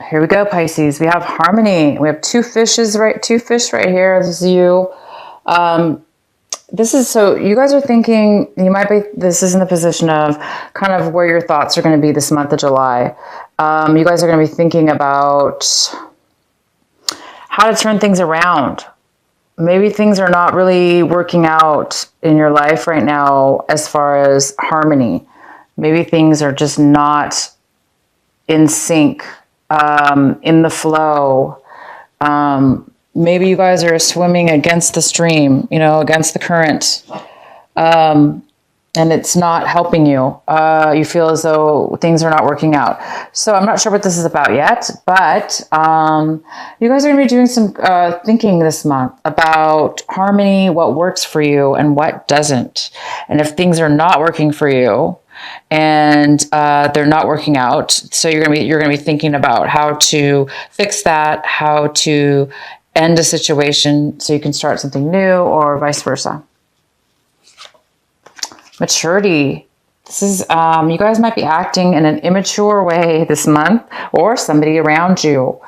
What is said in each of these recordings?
Here we go, Pisces. We have harmony. We have two fish right here. This is you. This is, so you guys are thinking, this is in the position of kind of where your thoughts are going to be this month of July. You guys are going to be thinking about how to turn things around. Maybe things are not really working out in your life right now as far as harmony. Maybe things are just not in sync, in the flow. Maybe you guys are swimming against the stream, against the current. And it's not helping you. You feel as though things are not working out. So I'm not sure what this is about yet, but you guys are going to be doing some thinking this month about harmony, what works for you and what doesn't. And if things are not working for you and they're not working out, so you're going to be thinking about how to fix that, how to end a situation so you can start something new, or vice versa. Maturity. This is, you guys might be acting in an immature way this month, or somebody around you.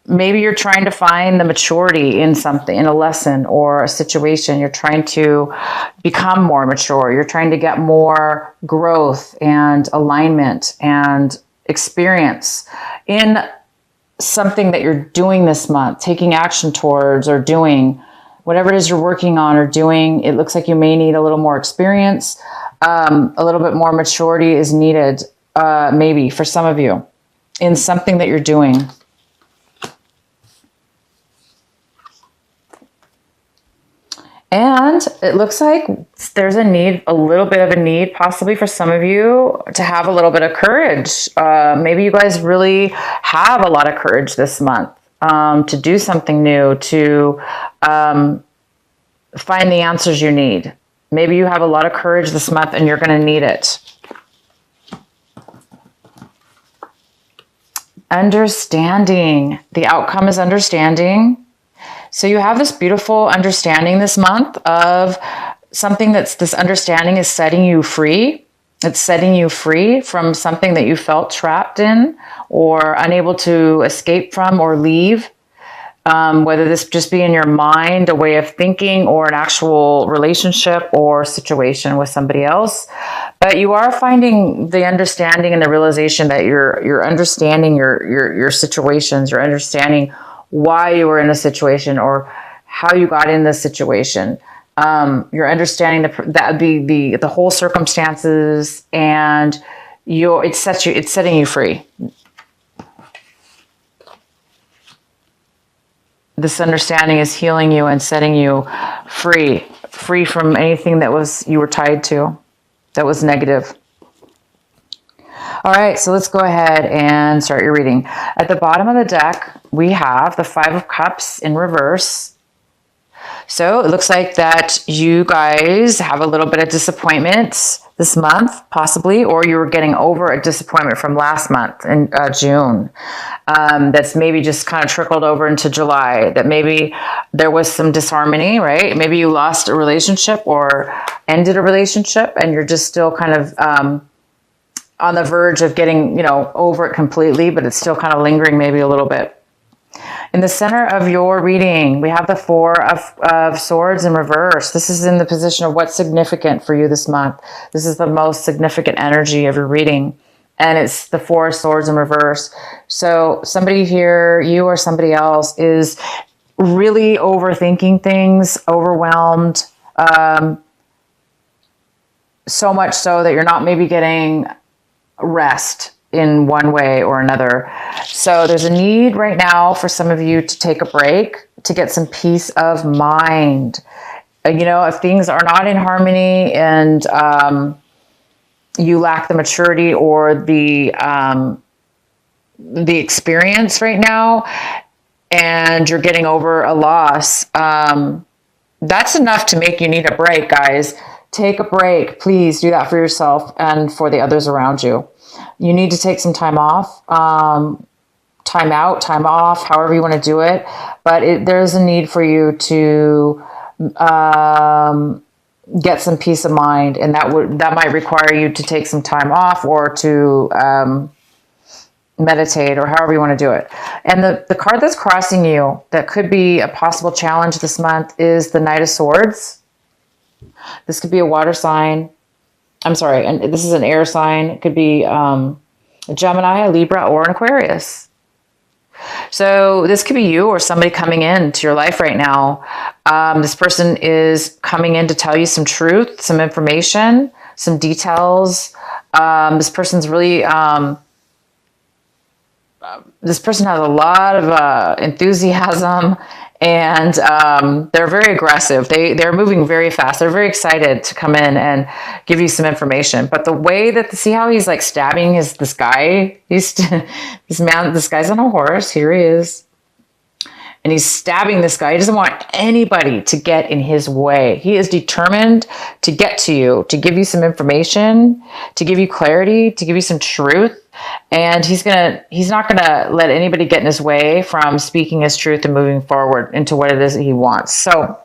Maybe you're trying to find the maturity in something, in a lesson or a situation. You're trying to become more mature. You're trying to get more growth and alignment and experience in something that you're doing this month, taking action towards or doing. Whatever it is you're working on or doing, it looks like you may need a little more experience. A little bit more maturity is needed, maybe for some of you, in something that you're doing. And it looks like there's a little bit of a need, possibly for some of you, to have a little bit of courage. Maybe you guys really have a lot of courage this month. To do something new, to find the answers you need. Maybe you have a lot of courage this month and you're going to need it. Understanding. The outcome is understanding. So you have this beautiful understanding this month of something this understanding is setting you free. It's setting you free from something that you felt trapped in or unable to escape from or leave. Whether this just be in your mind, a way of thinking, or an actual relationship or situation with somebody else. But you are finding the understanding and the realization that you're understanding your situations. You're understanding why you were in a situation or how you got in this situation. You're understanding the whole circumstances, and it's setting you free. This understanding is healing you and setting you free from anything you were tied to that was negative. All right, so let's go ahead and start your reading. At the bottom of the deck, we have the Five of Cups in reverse. So it looks like that you guys have a little bit of disappointment this month, possibly, or you were getting over a disappointment from last month in June. That's maybe just kind of trickled over into July, that maybe there was some disharmony, right? Maybe you lost a relationship or ended a relationship and you're just still kind of on the verge of getting, over it completely, but it's still kind of lingering maybe a little bit. In the center of your reading, we have the Four of Swords in reverse. This is in the position of what's significant for you this month. This is the most significant energy of your reading. And it's the Four of Swords in reverse. So somebody here, you or somebody else, is really overthinking things, overwhelmed. So much so that you're not maybe getting rest in one way or another. So there's a need right now for some of you to take a break, to get some peace of mind. If things are not in harmony and you lack the maturity or the experience right now, and you're getting over a loss, that's enough to make you need a break, guys. Take a break. Please do that for yourself and for the others around you. You need to take some time off, time out, time off, however you want to do it. But there's a need for you to get some peace of mind, and that might require you to take some time off or to meditate, or however you want to do it. And the card that's crossing you that could be a possible challenge this month is the Knight of Swords. This could be a water sign. I'm sorry, and this is an air sign. It could be a Gemini, a Libra, or an Aquarius. So this could be you or somebody coming into your life right now. This person is coming in to tell you some truth, some information, some details. This person's really... this person has a lot of enthusiasm, and they're very aggressive. They're moving very fast. They're very excited to come in and give you some information. But the way that, see how he's like stabbing this guy? This guy's on a horse. Here he is. And he's stabbing this guy. He doesn't want anybody to get in his way. He is determined to get to you, to give you some information, to give you clarity, to give you some truth. And he's not gonna let anybody get in his way from speaking his truth and moving forward into what it is that he wants. So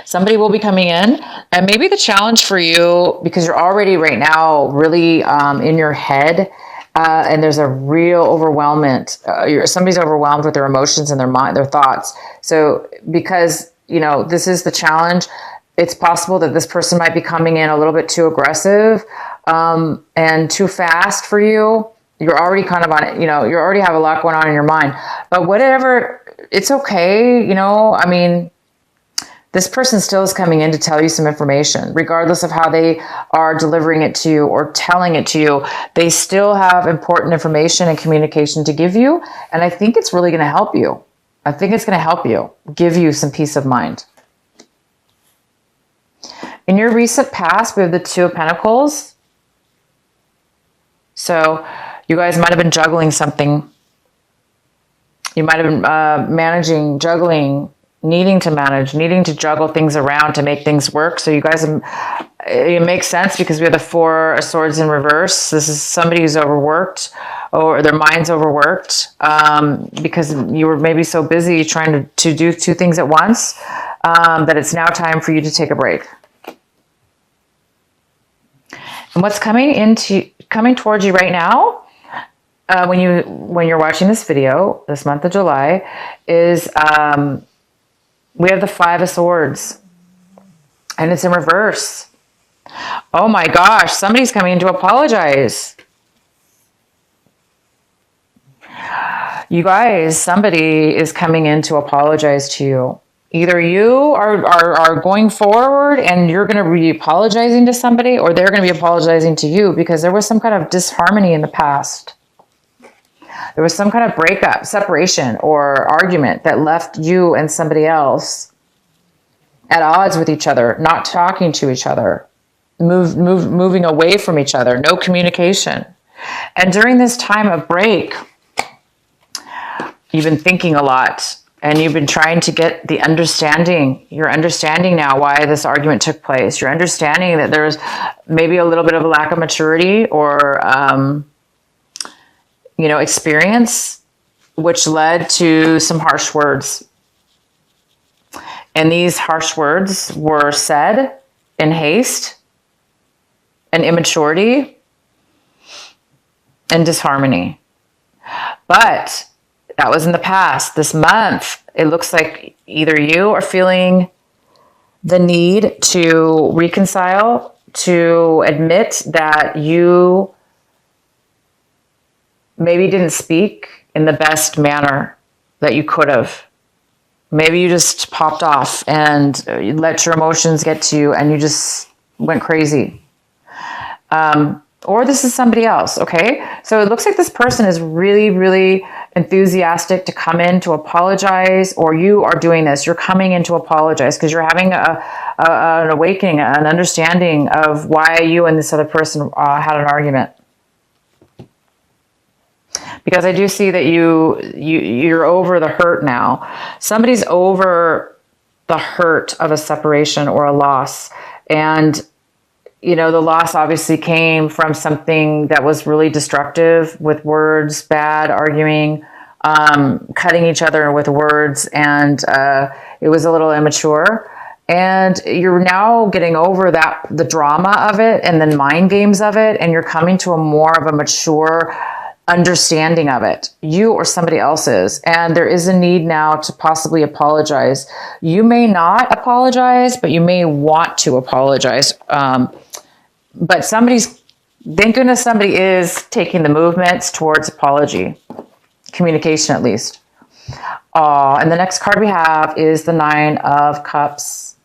somebody will be coming in, and maybe the challenge for you, because you're already right now really in your head, and there's a real overwhelmment. Somebody's overwhelmed with their emotions and their mind, their thoughts. So because, this is the challenge, it's possible that this person might be coming in a little bit too aggressive and too fast for you. You're already kind of on it, you already have a lot going on in your mind. But whatever, it's okay, this person still is coming in to tell you some information, regardless of how they are delivering it to you or telling it to you. They still have important information and communication to give you. And I think it's really going to help you. I think it's going to help you, give you some peace of mind. In your recent past, we have the Two of Pentacles. So you guys might have been juggling something. You might have been juggling, needing to juggle things around to make things work. So you guys, it makes sense because we have the Four of Swords in reverse. This is somebody who's overworked, or their mind's overworked, because you were maybe so busy trying to do two things at once, that it's now time for you to take a break. And what's coming towards you right now, when you're watching this video this month of July, is we have the Five of Swords, and it's in reverse. Oh my gosh, somebody's coming in to apologize. You guys, somebody is coming in to apologize to you. Either you are going forward and you're going to be apologizing to somebody, or they're going to be apologizing to you because there was some kind of disharmony in the past. There was some kind of breakup, separation, or argument that left you and somebody else at odds with each other, not talking to each other, moving away from each other, no communication. And during this time of break, you've been thinking a lot, and you've been trying to get the understanding. You're understanding now why this argument took place. You're understanding that there's maybe a little bit of a lack of maturity or experience, which led to some harsh words. And these harsh words were said in haste and immaturity and disharmony. But that was in the past. This month, it looks like either you are feeling the need to reconcile, to admit that you maybe didn't speak in the best manner that you could have. Maybe you just popped off and you let your emotions get to you and you just went crazy. Or this is somebody else, okay? So it looks like this person is really, really enthusiastic to come in to apologize, or you are doing this. You're coming in to apologize because you're having an awakening, an understanding of why you and this other person had an argument. Because I do see that you're over the hurt now. Somebody's over the hurt of a separation or a loss. And the loss obviously came from something that was really destructive with words, bad arguing, cutting each other with words, and it was a little immature. And you're now getting over the drama of it and the mind games of it, and you're coming to a more of a mature understanding of it, you or somebody else's. And there is a need now to possibly apologize. You may not apologize, but you may want to apologize. But thank goodness somebody is taking the movements towards apology, communication at least. And the next card we have is the 9 of Cups.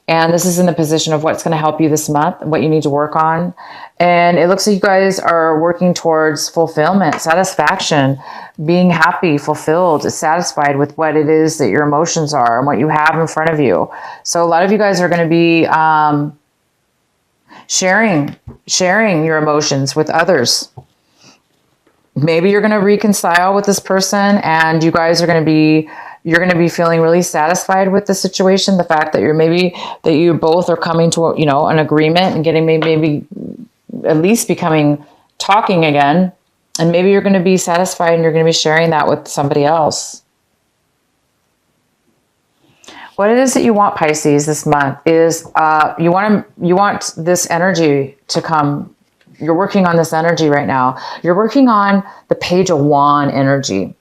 And this is in the position of what's going to help you this month, what you need to work on. And it looks like you guys are working towards fulfillment, satisfaction, being happy, fulfilled, satisfied with what it is that your emotions are and what you have in front of you. So a lot of you guys are going to be sharing your emotions with others. Maybe you're going to reconcile with this person, and you guys are going to be, you're going to be feeling really satisfied with the situation. The fact that that you both are coming to, an agreement and getting maybe at least talking again. And maybe you're going to be satisfied and you're going to be sharing that with somebody else. What it is that you want, Pisces, this month is you want this energy to come. You're working on this energy right now. You're working on the Page of Wand energy.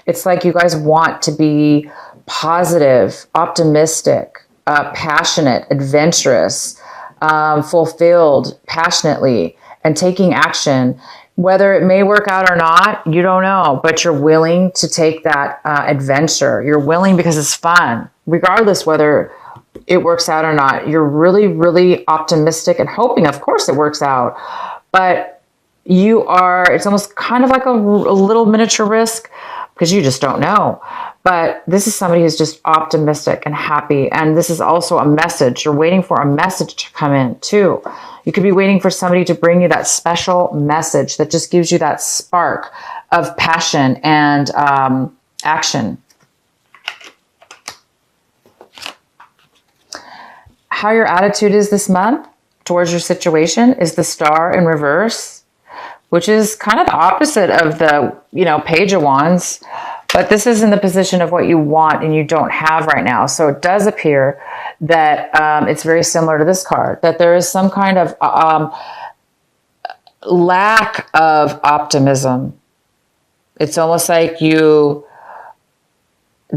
It's like you guys want to be positive, optimistic, passionate, adventurous, fulfilled passionately, and taking action. Whether it may work out or not, you don't know, but you're willing to take that adventure. You're willing because it's fun, regardless whether it works out or not. You're really, really optimistic and hoping, of course, it works out. But it's almost kind of like a little miniature risk because you just don't know. But this is somebody who's just optimistic and happy. And this is also a message. You're waiting for a message to come in too. You could be waiting for somebody to bring you that special message that just gives you that spark of passion and action. How your attitude is this month towards your situation is the Star in reverse, which is kind of the opposite of the, Page of Wands. But this is in the position of what you want and you don't have right now. So it does appear that it's very similar to this card, that there is some kind of lack of optimism. It's almost like you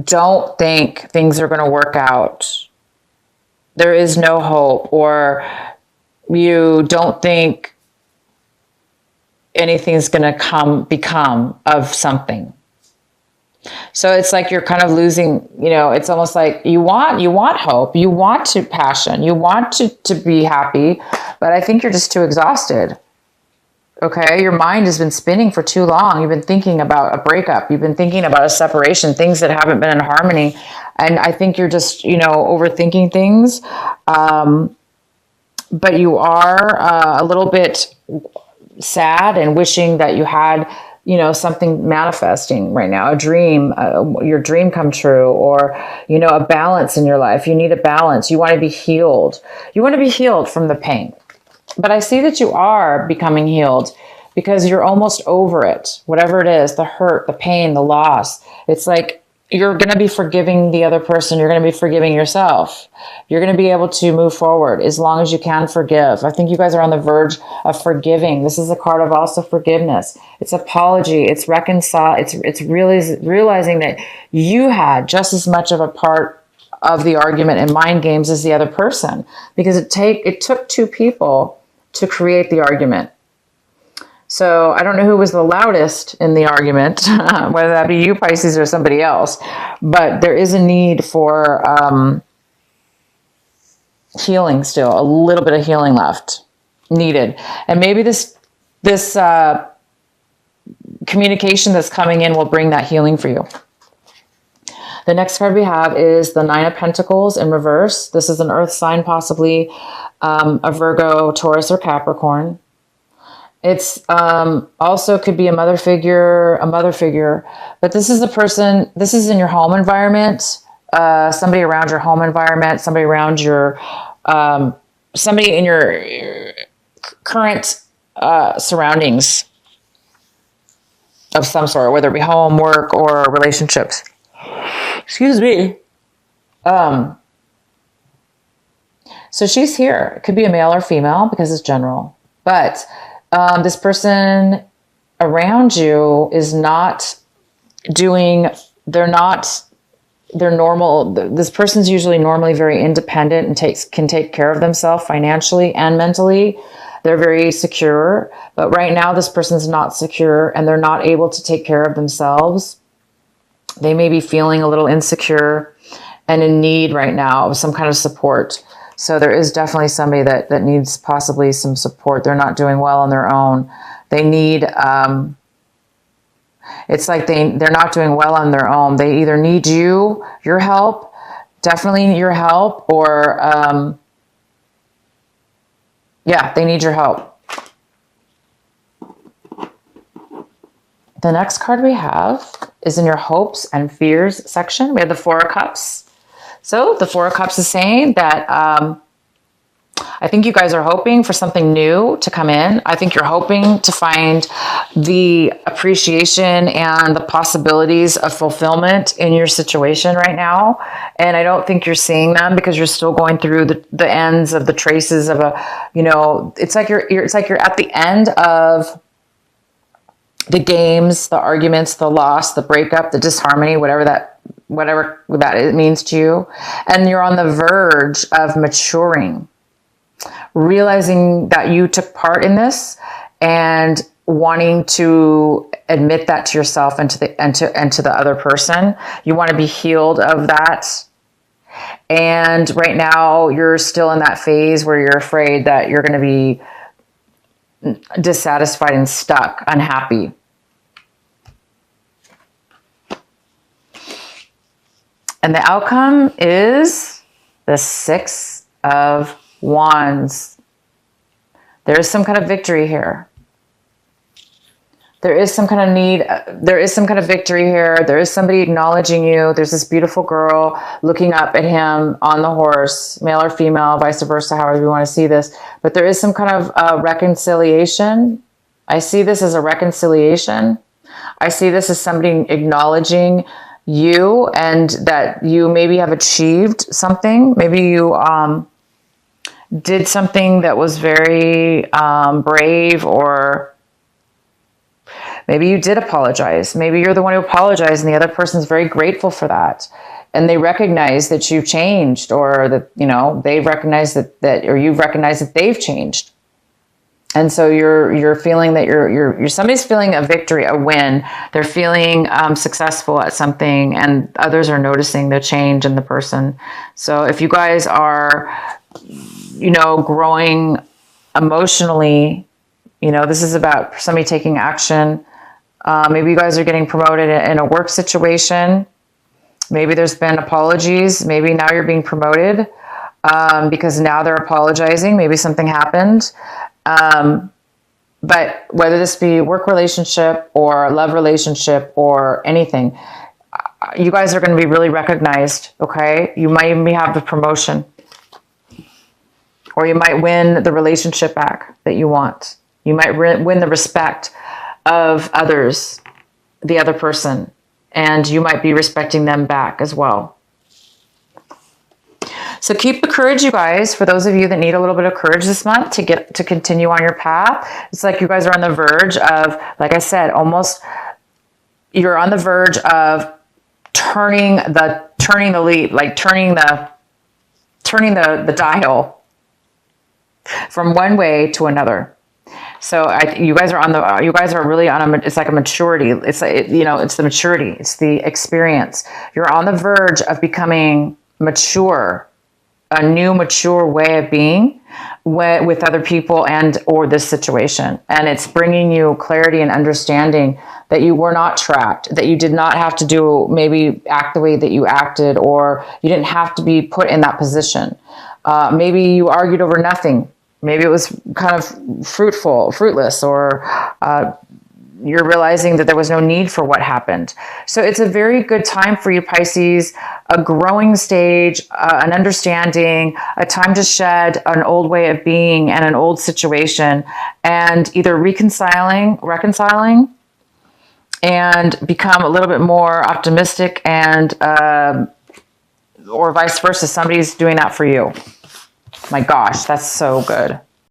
don't think things are going to work out. There is no hope, or you don't think anything's going to become of something. So it's like you're kind of losing, it's almost like you want hope, you want to passion, you want to be happy, but I think you're just too exhausted. Okay. Your mind has been spinning for too long. You've been thinking about a breakup. You've been thinking about a separation, things that haven't been in harmony. And I think you're just, overthinking things. But you are a little bit sad and wishing that you had, something manifesting right now, a dream, your dream come true, or, a balance in your life. You need a balance. You want to be healed. You want to be healed from the pain. But I see that you are becoming healed because you're almost over it. Whatever it is, the hurt, the pain, the loss. It's like you're going to be forgiving the other person. You're going to be forgiving yourself. You're going to be able to move forward as long as you can forgive. I think you guys are on the verge of forgiving. This is a card of also forgiveness. It's apology. It's reconcile. It's realizing that you had just as much of a part of the argument and mind games as the other person, because it took two people to create the argument. So I don't know who was the loudest in the argument, whether that be you, Pisces, or somebody else, but there is a need for healing still, a little bit of healing left needed. And maybe this communication that's coming in will bring that healing for you. The next card we have is the 9 of Pentacles in reverse. This is an earth sign, possibly a Virgo, Taurus, or Capricorn. It's also could be a mother figure, but this is a person, this is in your home environment, somebody around your home environment, somebody around your, somebody in your current surroundings of some sort, whether it be home, work, or relationships. Excuse me. So she's here. It could be a male or female because it's general. But this person around you is not doing, they're normal. This person's usually normally very independent and can take care of themselves financially and mentally. They're very secure, but right now this person's not secure and they're not able to take care of themselves. They may be feeling a little insecure and in need right now of some kind of support. So there is definitely somebody that needs possibly some support. They're not doing well on their own. They need, it's like they're not doing well on their own. They either need your help, definitely your help, or, yeah, they need your help. The next card we have is in your hopes and fears section. We have the Four of Cups. So the Four of Cups is saying that I think you guys are hoping for something new to come in. I think you're hoping to find the appreciation and the possibilities of fulfillment in your situation right now. And I don't think you're seeing them because you're still going through the ends of the traces of it's like you're at the end of the games, the arguments, the loss, the breakup, the disharmony, whatever that it means to you. And you're on the verge of maturing, realizing that you took part in this and wanting to admit that to yourself and to the other person. You want to be healed of that. And right now you're still in that phase where you're afraid that you're going to be dissatisfied and stuck, unhappy. And the outcome is the Six of Wands. There is some kind of victory here. There is some kind of need. There is some kind of victory here. There is somebody acknowledging you. There's this beautiful girl looking up at him on the horse, male or female, vice versa, however you want to see this. But there is some kind of reconciliation. I see this as a reconciliation. I see this as somebody acknowledging you and that you maybe have achieved something. Maybe you did something that was very brave, or maybe you did apologize. Maybe you're the one who apologized and the other person's very grateful for that. And they recognize that you've changed, or that, they've recognized that, or you've recognized that they've changed. And so you're feeling that you're somebody's feeling a victory, a win. They're feeling successful at something, and others are noticing the change in the person. So if you guys are, growing emotionally, this is about somebody taking action. Maybe you guys are getting promoted in a work situation. Maybe there's been apologies. Maybe now you're being promoted because now they're apologizing. Maybe something happened. But whether this be work relationship or love relationship or anything, you guys are going to be really recognized. Okay. You might even have the promotion, or you might win the relationship back that you want. You might win the respect of others, the other person, and you might be respecting them back as well. So keep the courage, you guys. For those of you that need a little bit of courage this month to continue on your path, it's like you guys are on the verge of, like I said, you're on the verge of turning the lead, like turning the dial from one way to another. So you guys are really it's like a maturity. It's it's the maturity. It's the experience. You're on the verge of becoming mature, a new mature way of being with other people and or this situation. And it's bringing you clarity and understanding that you were not trapped, that you did not have to maybe act the way that you acted, or you didn't have to be put in that position. Maybe you argued over nothing. Maybe it was kind of fruitless, or you're realizing that there was no need for what happened. So it's a very good time for you, Pisces, a growing stage, an understanding, a time to shed an old way of being and an old situation, and either reconciling, and become a little bit more optimistic, and or vice versa. Somebody's doing that for you. My gosh, that's so good.